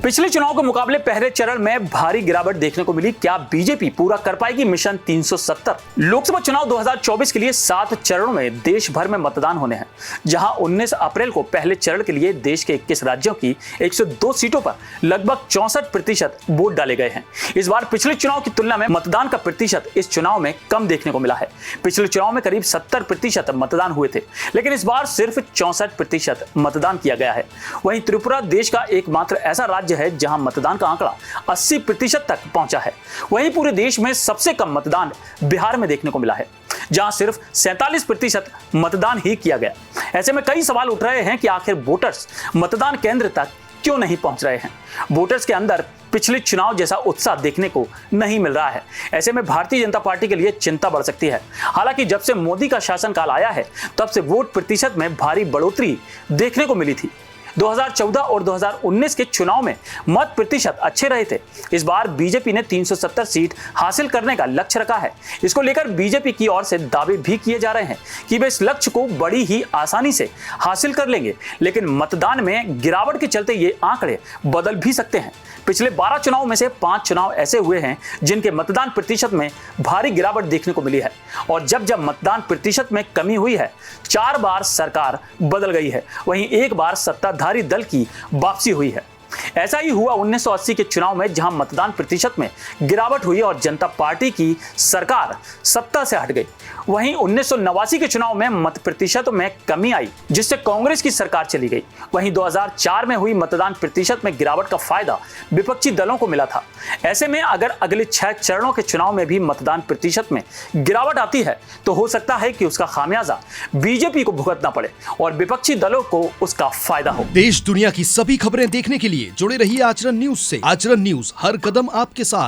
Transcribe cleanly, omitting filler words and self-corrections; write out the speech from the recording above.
पिछले चुनाव के मुकाबले पहले चरण में भारी गिरावट देखने को मिली। क्या बीजेपी पूरा कर पाएगी मिशन 370? लोकसभा चुनाव 2024 के लिए 7 चरणों में देश भर में मतदान होने हैं, जहां 19 अप्रैल को पहले चरण के लिए देश के 21 राज्यों की 102 सीटों पर लगभग 64% वोट डाले गए हैं। इस बार पिछले चुनाव की तुलना में मतदान का प्रतिशत इस चुनाव में कम देखने को मिला है। पिछले चुनाव में करीब 70% मतदान हुए थे, लेकिन इस बार सिर्फ 64% मतदान किया गया है। वहीं त्रिपुरा देश का एकमात्र ऐसा राज्य है जहां मतदान का आंकड़ा 80% तक पहुंचा है। वहीं पूरे देश में सबसे कम मतदान बिहार में देखने को मिला है, जहां सिर्फ 47% मतदान ही किया गया। ऐसे में कई सवाल उठ रहे हैं कि आखिर वोटर्स मतदान केंद्र तक क्यों नहीं पहुंच रहे हैं। वोटर्स के अंदर पिछले चुनाव जैसा उत्साह देखने को नहीं मिल रहा है। ऐसे में भारतीय जनता पार्टी के लिए चिंता बढ़ सकती है। हालांकि जब से मोदी का शासनकाल आया है, तब से वोट प्रतिशत में भारी बढ़ोतरी देखने को मिली थी। 2014 और 2019 के चुनाव में मत प्रतिशत अच्छे रहे थे। इस बार बीजेपी ने 370 सीट हासिल करने का लक्ष्य रखा है। इसको लेकर बीजेपी की ओर से दावे भी किए जा रहे हैं कि वे इस लक्ष्य को बड़ी ही आसानी से हासिल कर लेंगे, लेकिन मतदान में गिरावट के चलते ये आंकड़े बदल भी सकते हैं। पिछले 12 चुनाव में से 5 चुनाव ऐसे हुए हैं जिनके मतदान प्रतिशत में भारी गिरावट देखने को मिली है, और जब जब मतदान प्रतिशत में कमी हुई है, 4 बार सरकार बदल गई है, वहीं 1 बार सत्ताधारी दल की वापसी हुई है। ऐसा ही हुआ 1980 के चुनाव में, जहां मतदान प्रतिशत में गिरावट हुई और जनता पार्टी की सरकार सत्ता से हट गई। वहीं 1989 के चुनाव में मत प्रतिशत में कमी आई, जिससे कांग्रेस की सरकार चली गई। वहीं 2004 में हुई मतदान प्रतिशत में गिरावट का फायदा विपक्षी दलों को मिला था। ऐसे में अगर अगले 6 चरणों के चुनाव में भी मतदान प्रतिशत में गिरावट आती है, तो हो सकता है कि उसका खामियाजा बीजेपी को भुगतना पड़े और विपक्षी दलों को उसका फायदा हो। देश दुनिया की सभी खबरें देखने के लिए जुड़े रहिए आचरण न्यूज से। आचरण न्यूज, हर कदम आपके साथ।